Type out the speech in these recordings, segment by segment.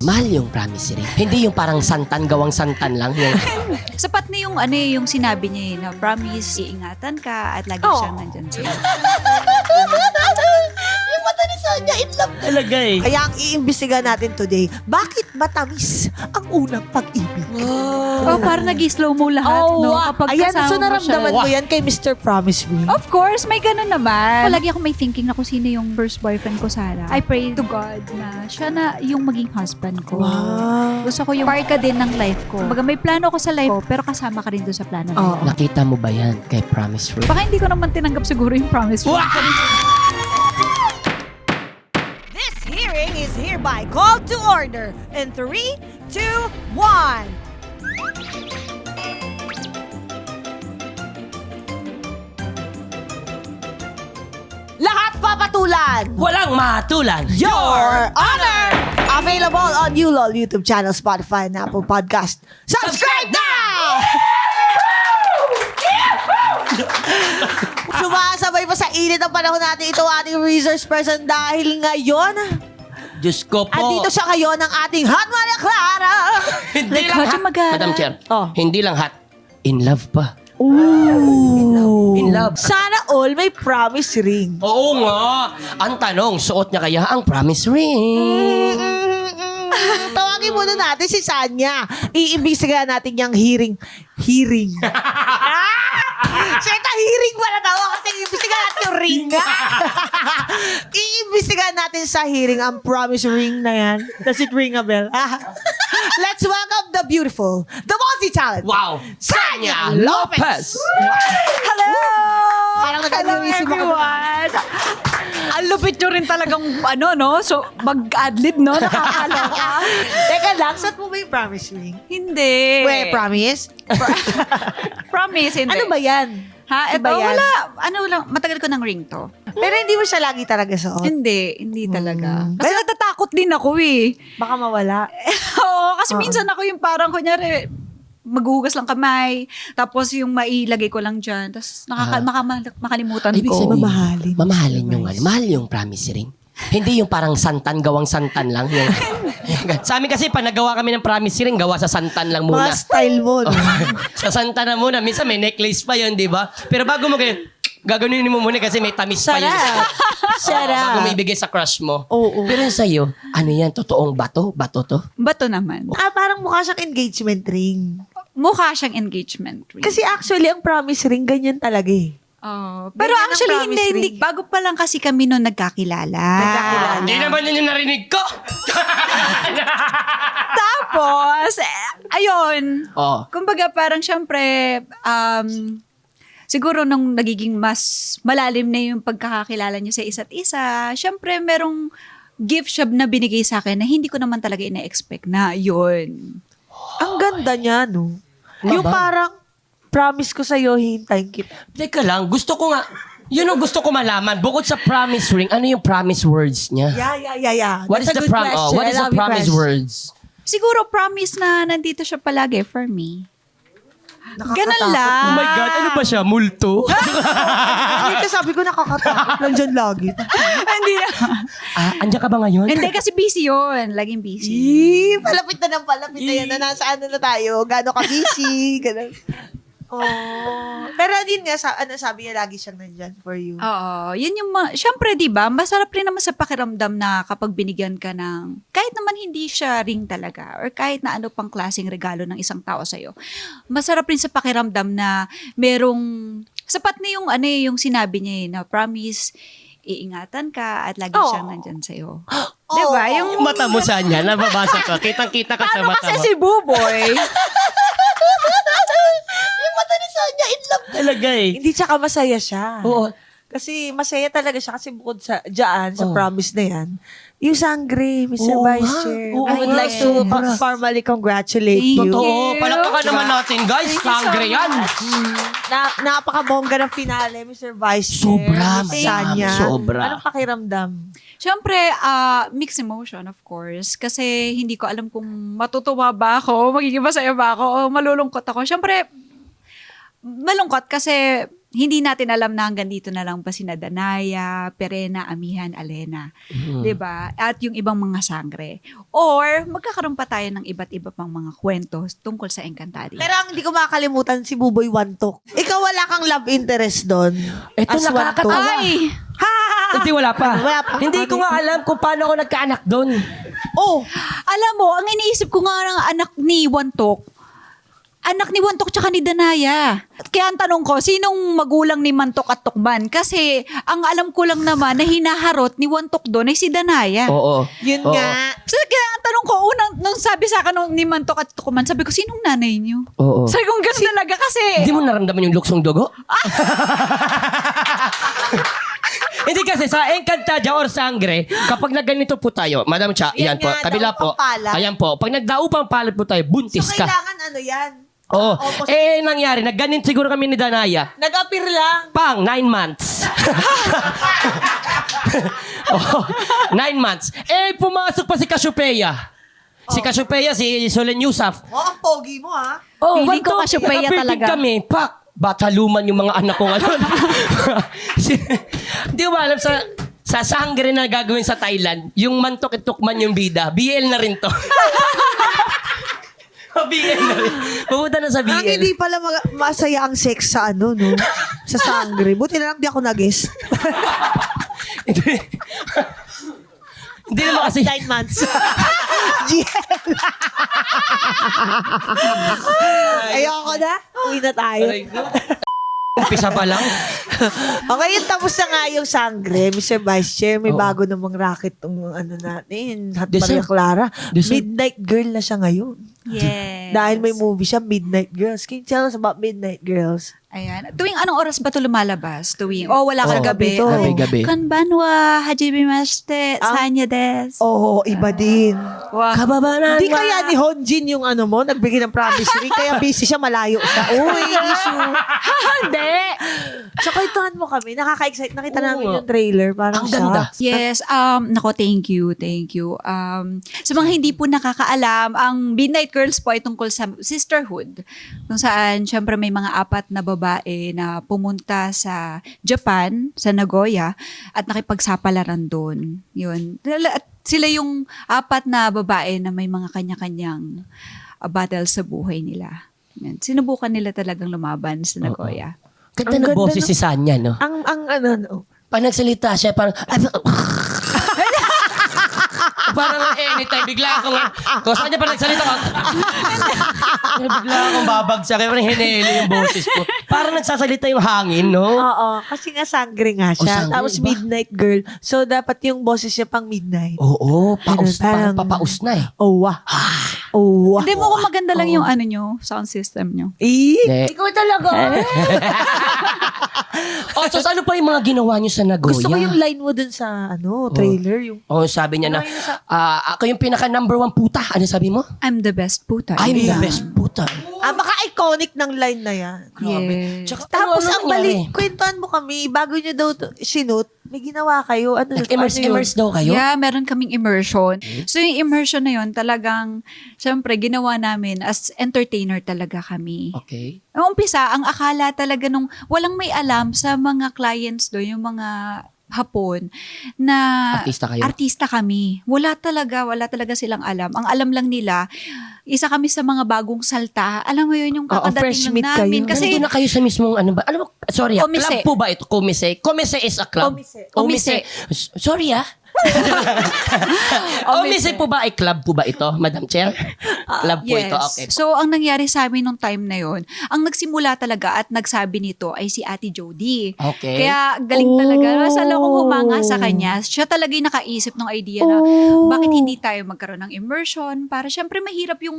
Mahal yung promise ring. Hindi yung parang santan, gawang santan lang. Yung... Sapat na yung yung sinabi niya na promise, iingatan ka at lagi siyang nandyan sa'yo. Yung mata ni Sonia, in love Talaga eh. Kaya ang iimbestiga natin today, bakit matamis ang unang pag-ibig? Oh, parang nag-slow mo lahat, no? Kapag Ayan, kasama so mo naramdaman siya. mo yan kay Mr. Promise Me. Of course, may ganun naman. Lagi ako may thinking na kung sino yung first boyfriend ko, Sarah. I pray to God na siya na yung maging husband ko. Wow. Gusto ko yung part ka din ng life ko. Kumbaga, may plano ko sa life ko, pero kasama ka rin doon sa plano na yun. Nakita mo ba yan kay Promise Ring? Baka hindi ko naman tinanggap siguro yung promise mo. This hearing is hereby called to order in 3, 2, 1. Lahat papatulan! Walang matulan! Your Honor! Available on ULOL YouTube channel, Spotify, and Apple Podcast. Subscribe now! Sumasabay pa sa init ang panahon natin ito ating research person dahil ngayon, Diyos ko po. andito siya ngayon ng ating Hot Maria Clara. Hindi Like lang hot hot. yung magana. Madam Chair, Oh. hindi lang hot. In love pa. Ooh. In love. Sana all may promise ring. Oo nga. Ang tanong, suot niya kaya ang Promise Ring? Tawagin muna natin si Sanya. Iimbestigahan natin yung hearing. Hearing. Seta, hearing pala tao kasi iimbestigahan natin yung ring. Iimbestigahan natin sa hearing ang promise ring na yan. Does it ring a bell? Let's welcome the beautiful, the multi-talent. Wow. Sanya Lopez. Hello! Parang Hello nag-adliwisip ako. everyone! Ang lupit nyo rin talagang no? So, mag-adlib, no? Nakakaloka. Teka lang, saan mo ba yung promise ring? Hindi. Wait, promise? Promise, hindi. Ano ba yan? Ha? Ito, Iba yan? wala. Ano lang, matagal ko ng ring to. Pero hindi mo siya lagi talaga suot. Hindi talaga. Kasi natatakot din ako eh. Baka mawala. Oo, kasi minsan ako yung parang, kunyari, maghuhugas lang kamay, tapos yung mailagay ko lang dyan, tapos makalimutan Ibig ko. sabihin, Mamahalin. mamahalin yung ano. Mahal yung Promise Ring. Hindi yung parang santan, gawang santan lang. Yung, sa amin kasi, pag nagawa kami ng Promise Ring, gawa sa santan lang muna. Mga style mo, no? Sa santan na muna. Minsan may necklace pa yun, di ba? Pero bago mo kayo, gaganunin mo muna kasi may tamis pa yun. Sarap. Bago mo ibigay sa crush mo. Oo. Pero yun sa'yo, ano yan? Totoong bato? Bato to? Bato naman. Parang mukha siyang engagement ring. Mukha siyang engagement ring. Kasi actually, ang promise ring, ganyan talaga eh. Oh, pero Ganyan ang actually, promise hindi. ring. Bago pa lang kasi kami noon nagkakilala. Hindi naman yun yung narinig ko! Tapos, ayun. Oh. Kumbaga parang syempre, siguro nung nagiging mas malalim na yung pagkakakilala niyo sa isa't isa, syempre merong gift siya na binigay sa akin na hindi ko naman talaga ina-expect na yun. Ang ganda niya, no? Yung Maba. parang, promise ko sa'yo, hintayin kita. Teka lang, gusto ko nga, yun ang gusto ko malaman. Bukod sa promise ring, ano yung promise words niya? Yeah. What is That's a the good question. what I is the love your promise question. words? Siguro promise na nandito siya palagi for me. Nakakatakot. Ganun lang. Oh my God, ano ba siya? Multo? Hindi, sabi ko nakakatakot. Nandyan lagi. Hindi na. Andiyan ka ba ngayon? Hindi kasi busy yun. Laging busy. Palapit na ng palapit na yan. Na nasa ano na tayo. Gano'n ka busy. Ganun. Oh. Pero din nga, sabi niya lagi siyang nandyan for you. Oo. Yun yung, syempre, di ba, masarap rin naman sa pakiramdam na kapag binigyan ka ng, kahit naman hindi siya ring talaga, or kahit na ano pang klaseng regalo ng isang tao sa'yo, masarap rin sa pakiramdam na merong, sapat na yung, yung sinabi niya na promise, iingatan ka at lagi siyang nandyan sa'yo. Di ba? Yung mata mo saan yan? Nababasa ko. Kitang-kita ka sa Paano mata kasi mo. si Buboy? Yung mata ni Sonia, in love. Talaga eh. Hindi, tsaka masaya siya. Oo. Kasi masaya talaga siya kasi bukod sa dyan, sa Oh. promise na yan, yung sangre, Mr. Oo Vice nga. Chair. Oo I would nga, like to sobra. formally congratulate Thank you. you. Totoo. Palakpakan naman natin, guys. Thank you so Sangre yan. Napakabongga ng finale, Mr. Vice Chair. Sobra, Miss madam. Sanya. Sobra. Anong pakiramdam? Siyempre, mixed emotion, of course. Kasi hindi ko alam kung matutuwa ba ako, magiging masaya ba ako, o malulungkot ako. Siyempre, malungkot kasi hindi natin alam na hanggang dito na lang ba sina Danaya, Perena, Amihan, Alena. 'Di ba? At yung ibang mga sangre. Or magkakaroon pa tayo ng iba't iba pang mga kwento tungkol sa Encantadia. Pero ang hindi ko makakalimutan si Buboy Wantok. Ikaw wala kang love interest doon. Ito As nakakatawa. Wantok. Ay! Hindi, wala pa. Wala pa. Hindi ko nga alam kung paano ako nagkaanak doon. Oh, Alam mo, ang iniisip ko nga ng anak ni Wantok tsaka ni Danaya. Kaya ang tanong ko, sinong magulang ni Mantok at Tukman? Kasi ang alam ko lang naman na hinaharot ni Wantok doon ay si Danaya. Oo. yun Oo. nga. So, kaya ang tanong ko, nung sabi sa akin ni Mantok at Tukman, sabi ko, sinong nanay niyo? Oo. Sabi ko, gano'n talaga kasi. Hindi mo naramdaman yung luksong dugo? Hindi kasi sa Encantadia or Sangre, kapag nagganito po tayo, Madam Cha, Yan yan po, nga, kabila po. daupang palad. Ayan po, pag nagdaupang palad po tayo, So, buntis ka. kailangan ano yan? Oo. Opposite. Nangyari, nagganin siguro kami ni Danaya. Nag-appear lang. Pang, 9 months. Oh, 9 months. Pumasok pa si Cassiopeia. Si Cassiopeia, si Solen Yusuf. Oh, ang pogi mo ha. Oh, Feeling ko Cassiopeia talaga. kami. Pak, bataluman yung mga anak ko ngayon. Di ba alam sa sangre na gagawin sa Thailand, yung Mantok at Tukman yung bida, BL na rin to. BL na rin. Pumunta na sa BL. Ang hindi pala masaya ang sex sa ano, no? Sa sangre. Buti na lang di ako nag-guess. Hindi naman kasi 9 months. GL. Ayoko na. Uwi na tayo. umpisa pa lang. Okay, yun tapos na nga yung sangre, Mr. Vice Chair. May bago namang racket tong ano natin, Hot Maria Clara. Midnight Girl na siya ngayon. Yes. Dahil may movie siya, Midnight Girls. Can you tell us about Midnight Girls? Ayan. Tuwing anong oras ba ito lumalabas? Wala ka gabi. gabi to. Gabi-gabi. Konbanwa, hajimimashite, sanya des. Oo, iba din. Wow. Kababanan. Hindi kaya ni Honjin yung ano mo, nagbigay ng promise ring, kaya busy siya, malayo siya. Uy, issue. Hindi. Tsaka ituhan mo kami, nakaka-excite. Nakita Oo. namin yung trailer. Parang Ang ganda. Yes, nako, thank you. Sa mga hindi po nakakaalam, ang Midnight Girls po ay tungkol sa sisterhood. Kung saan, syempre may mga apat na babae na pumunta sa Japan, sa Nagoya, at nakipagsapalaran doon. Yun. At sila yung apat na babae na may mga kanya-kanyang battle sa buhay nila. Yan. Sinubukan nila talagang lumaban sa Nagoya. Ganda Ang ng ganda boses ng- si Sanya, no? Ang ano, no? Pag nagsalita siya, parang... parang anytime, bigla akong... Kung saan niya pa nagsalita ko, bigla akong babagsak. Parang hinihili yung boses ko. Parang nagsasalita yung hangin, no? Oo, kasi nga sangre nga siya. sangre, Tapos iba. Midnight Girl. So, dapat yung boses niya pang midnight. Oo, paus, parang Parang- papaus na eh. Oh, wah. Oh, wah. Hindi mo kung maganda lang yung ano nyo, sound system nyo. Hindi. Ikaw talaga. So ano pa yung mga ginawa niyo sa Nagoya? Gusto ko yung line mo dun sa trailer. Yung Sabi niya na, Ano yun sa- ako yung pinaka number 1 puta. Ano sabi mo? I'm the best puta. I'm the Yeah. best puta. maka-iconic ng line na yan. Yes. Tsaka, Tapos ano ang balik, kwentuhan mo kami, bago nyo daw sinut, may ginawa kayo. Ano Immerse daw kayo? Yeah, meron kaming immersion. So yung immersion na yun, talagang, syempre, ginawa namin as entertainer talaga kami. Okay. Ang umpisa, ang akala talaga nung walang may alam sa mga clients doon, yung mga Hapon, na Artista kayo? artista kami. Wala talaga silang alam. Ang alam lang nila, isa kami sa mga bagong salta. Alam mo yun, yung fresh kakadating meet lang namin. kayo. Kasi, Nandun na kayo sa mismong ano ba? Ano ba? Sorry, Komise. club po ba ito? Komise. Komise is a club. Komise. Sorry Komise po ba ay club po ba ito, Madam Chair? Club po ito, okay. So, ang nangyari sa amin nung time na yon, ang nagsimula talaga at nagsabi nito ay si Ate Jody. Okay. Kaya galing talaga. Masala kong humanga sa kanya. Siya talaga yung nakaisip ng idea na bakit hindi tayo magkaroon ng immersion para syempre mahirap yung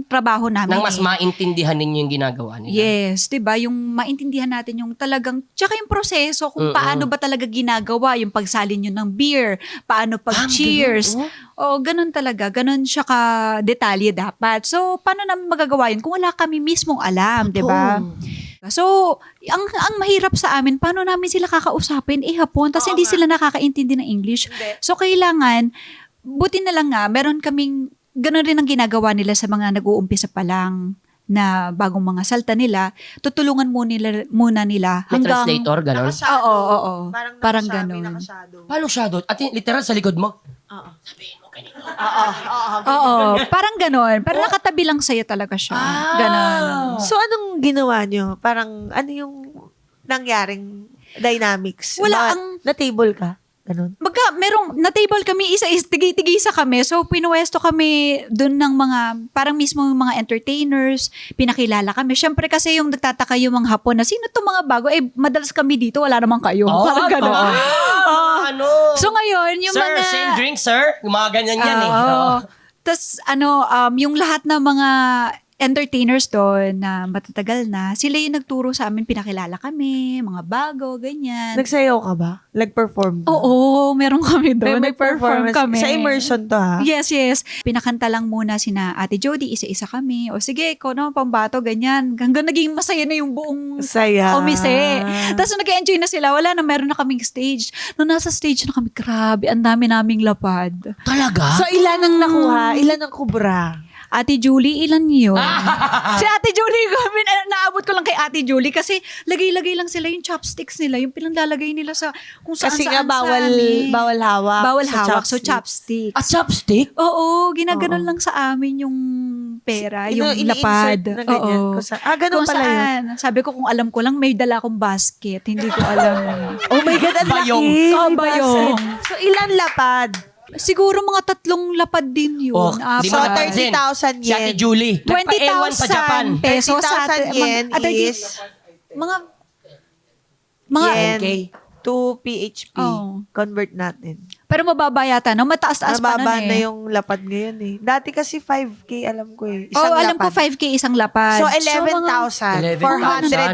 trabaho namin. Nang mas maintindihan ninyo yung ginagawa nila. Yes, 'di ba? Yung maintindihan natin yung talagang tsaka yung proseso kung paano ba talaga ginagawa yung pagsalin nyo ng beer, paano pag-cheers. Ganun talaga. Ganun siya ka detalye dapat. So, paano namin magagawa yun kung wala kami mismong alam, 'di ba? So, ang mahirap sa amin, paano namin sila kakausapin? Hapon, tapos hindi sila nakakaintindi ng English. So, kailangan, buti na lang nga, meron kaming, ganun rin ang ginagawa nila sa mga nag-uumpisa pa lang na bagong mga salta nila, tutulungan muna nila May hanggang... translator, gano'n? Nakashadow. Oo. Parang nakashadow, ganun. nakashadow. Paano shadow? At literal sa likod mo? Oo. Sabihin mo ganito. Oo, parang ganon. Pero nakatabi lang sa'yo talaga siya. Ganon. So, anong ginawa nyo? Parang, ano yung nangyaring dynamics? Wala, Na-table ka? Ganun. Na-table kami, tigisa kami. So, pinuwesto kami dun ng mga, parang mismo yung mga entertainers, pinakilala kami. Siyempre kasi yung nagtataka yung mga Hapon na, sino to mga bago? Madalas kami dito, wala naman kayo. parang gano'n. Ano? So, ngayon, yung Sir, mga... same drink, sir? Yung mga ganyan yan eh. Oo. Tapos, yung lahat ng mga entertainers doon na matatagal na, sila yung nagturo sa amin, pinakilala kami, mga bago, ganyan. Nagsayaw ka ba? Nag-perform ka? Oo, meron kami doon. Nag-perform kami. Sa immersion to, ha? Yes. Pinakanta lang muna sina Ate Jody, isa-isa kami. O sige, ikaw naman pambato, ganyan. Hanggang naging masaya na yung buong Saya. umise. Tapos nag-enjoy na sila, wala na, meron na kaming stage. Nung nasa stage na kami, grabe, ang dami naming lapad. Talaga? So, ilan ang nakuha? Ilan ang kubra? Ate Julie, ilan yun? Si Ate Julie, naabot ko lang kay Ate Julie kasi lagay-lagay lang sila yung chopsticks nila, yung pinaglalagay nila sa kung saan Kasi sa nga amin. bawal hawak. Bawal sa hawak, so chopstick. chopstick. chopstick? Oo, ginaganon lang sa amin yung pera, yung lapad. Na ganyan. Oo. Ganun Kung pala yun. saan. Sabi ko kung alam ko lang, may dala akong basket. Hindi ko alam. Oh my God, ang Bayong. laki. Oh, May bayong. basket. So, ilan lapad? Siguro mga 3 lapad din yun. Di So, ba 30,000 Si Ate yen. Julie. Nagpa-ewan sa Japan. 20,000 pesos sa 30,000 yen is mga yen NK. to PHP. Oh. Convert natin. pero mababa yata, no? Mataas-taas pa nun Mababa na eh. yung lapad ngayon eh. Dati kasi 5K alam ko eh. Oh, alam ko lapad. 5K isang lapad. So, mga-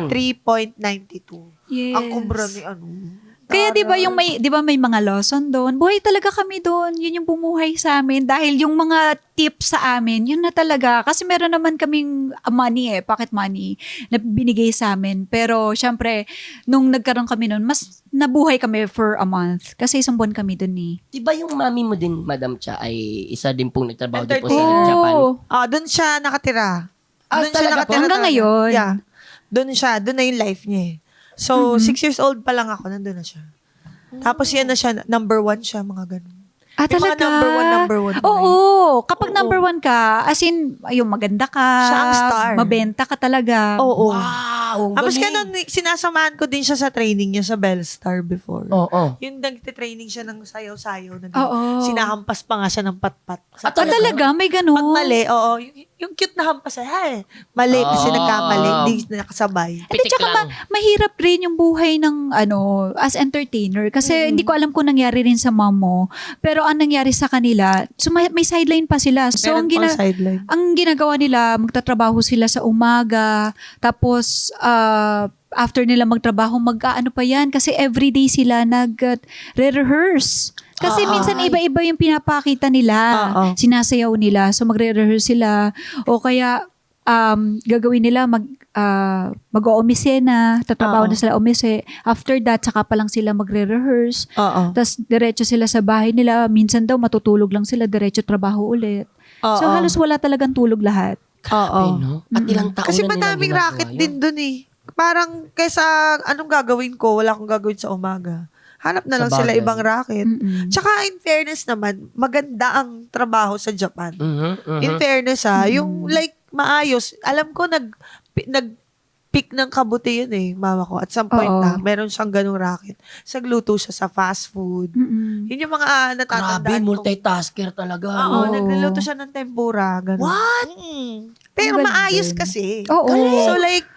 11,403.92. Yes. Ang kumbra ni ano. Kaya 'di ba may mga Lawson doon. Buhay talaga kami doon. Yun yung bumuhay sa amin dahil yung mga tips sa amin, yun na talaga kasi meron naman kaming money pocket money na binigay sa amin. Pero syempre, nung nagkaroon kami noon, mas nabuhay kami for a month kasi isang buwan kami doon eh. Di ba yung mami mo din, Madam Cha, ay isa din pong nagtrabaho din po sa Entertainer. Japan? Doon siya nakatira. Ah, Doon siya talaga po? nakatira Hanggang talaga. ngayon? Yeah. Doon na yung life niya eh. So, 6 years old pa lang ako, nandun na siya. Tapos yan na siya, number 1 siya, mga ganun. Ah, Yung mga talaga? number one. Oo. Kapag number 1 ka, as in, yung maganda ka, Siya ang star. mabenta ka talaga. Oo. Wow! Tapos galing. ganun, sinasamahan ko din siya sa training niya sa Bellstar before. Oo. Yung nagtitraining siya ng sayaw-sayaw na Oo. sinahampas pa nga siya ng patpat. Ah, talaga? May ganun? Pag mali, oo. Yung cute na hampas, mali kasi nagkamali, hindi nakasabay. Hindi, Pitik tsaka lang. mahirap rin yung buhay ng as entertainer. Kasi hindi ko alam kung nangyari rin sa mom mo. Pero ang nangyari sa kanila, so may sideline pa sila. So Meron pang sideline. ang ginagawa nila, magtatrabaho sila sa umaga. Tapos after nila magtrabaho, mag-ano pa yan. Kasi everyday sila nag-rehearse. Kasi minsan iba-iba yung pinapakita nila. Oo. Sinasayaw nila. So magre-rehearse sila. O kaya gagawin nila mag-o-omise na, tatrabaho Oo. na sila omise. After that, saka pa lang sila magre-rehearse. Oo. Tapos diretso sila sa bahay nila. Minsan daw matutulog lang sila, diretso trabaho ulit. Oo. So halos wala talagang tulog lahat. Ay, no? At ilang taon Kasi na nilang madaming ginagawa racket yun. din dun eh. Parang kaysa anong gagawin ko, wala akong gagawin sa umaga. Hanap na Sa lang sila bagay. ibang racket. Mm-mm. Tsaka in fairness naman, maganda ang trabaho sa Japan. Mhm, mhm. In fairness yung like maayos. Alam ko nag-pick ng kabuti yun eh, mama ko. At some point Oo. meron siyang ganung racket. Sagluto siya sa fast food. Mm-mm. Yun yung mga natatandaan Grabe, ko. multitasker talaga. Oo, Oo. nagluluto siya ng tempura. Ganun. What? Pero Ang galing maayos din. kasi. Oo. So like,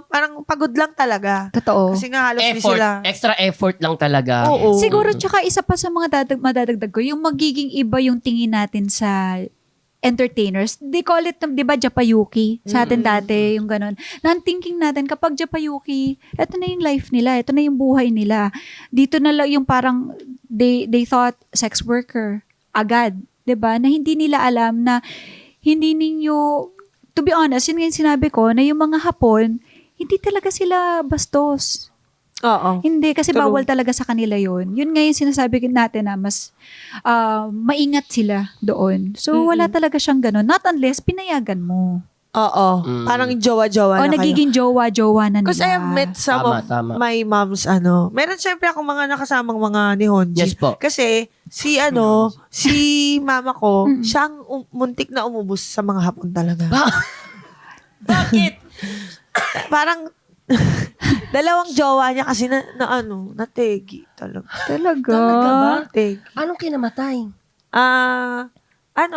parang pagod lang talaga. Totoo. Kasi nga halos di Effort. sila. Extra effort lang talaga. Oo. Siguro tsaka isa pa sa mga madadagdag ko, yung magiging iba yung tingin natin sa entertainers. They call it, di ba, Japayuki? Sa atin dati, yung ganun. Non-thinking natin, kapag Japayuki, eto na yung life nila, eto na yung buhay nila. Dito na lang yung parang, they thought sex worker agad. Di ba? Na hindi nila alam na hindi ninyo, to be honest, yun nga yung sinabi ko, na yung mga Hapon, hindi talaga sila bastos. Oo. Hindi, kasi True. bawal talaga sa kanila yun. Yun nga yung sinasabi natin na mas maingat sila doon. So, wala talaga siyang ganun. Not unless pinayagan mo. Oo. Parang jowa-jowa O na kayo. nagiging jowa-jowa na nila. Because I have met some Tama, of tama. my mom's Meron syempre ako mga nakasamang mga ni Honji. Yes po. Kasi si mama ko, siyang muntik na umubos sa mga hapon talaga. Bakit? Parang dalawang jowa niya kasi nategi talaga. Talaga. Talaga ba? Nategi. Anong kinamatay?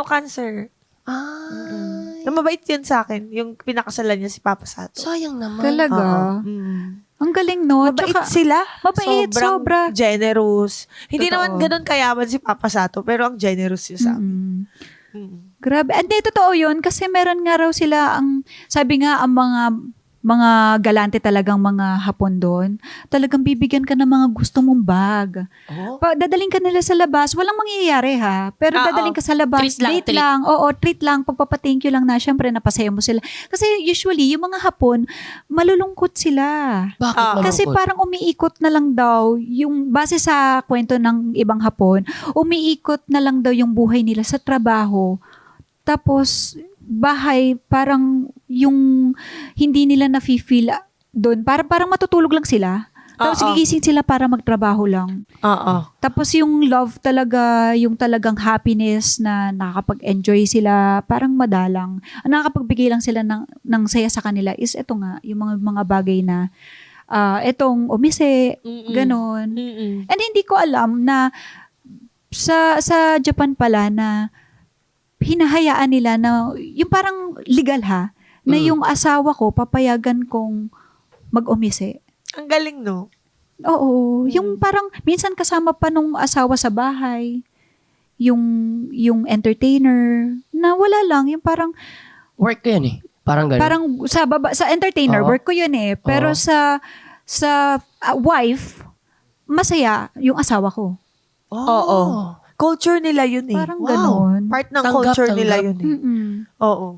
Cancer. Ah, Mabait yun sa akin. Yung pinakasalan niya si Papa Sato. sayang naman. Talaga. Oo. Mm. Ang galing, no? Mabait Tsaka, sila. mabait, Sobrang sobra. generous. Hindi Totoo. naman ganun kayaman si Papa Sato, pero ang generous niya sa amin. Mm. Grabe. Hindi, totoo yun. Kasi meron nga raw sila sabi nga, ang mga galante talagang mga Hapon doon, talagang bibigyan ka ng mga gusto mong bag. Oh? Dadaling ka nila sa labas, walang mangyayari ha. Pero Oo. dadaling ka sa labas, Treat lang, treat. lang. Oo, treat lang. Pagpapa-thank you lang na, syempre napasaya mo sila. Kasi usually, yung mga Hapon, malulungkot sila. Bakit Ah, Kasi malungkot? parang umiikot na lang daw, yung base sa kwento ng ibang Hapon, umiikot na lang daw yung buhay nila sa trabaho. Tapos, bahay, parang yung hindi nila nafe-feel doon. Parang matutulog lang sila. Tapos Oo. gigising sila para magtrabaho lang. Oo. Tapos yung love talaga, yung talagang happiness na nakakapag-enjoy sila, parang madalang. Ang nakakapagbigay lang sila ng saya sa kanila is eto nga, yung mga bagay na etong umise, ganon. Mm-mm. And hindi ko alam na sa Japan pala na hinahayaan nila na yung parang legal ha, na yung asawa ko papayagan kong mag-umise. Ang galing, no? Oo, yung parang minsan kasama pa nung asawa sa bahay, yung entertainer, na wala lang, yung parang Work ko yan eh. Parang ganun. parang sa entertainer Oo. work ko yun eh, pero Oo. sa wife masaya yung asawa ko. Oo. Culture nila yun eh. Parang Wow. ganon. Part ng Tanggap, culture nila tanggap. yun eh. Mm-mm. Oo.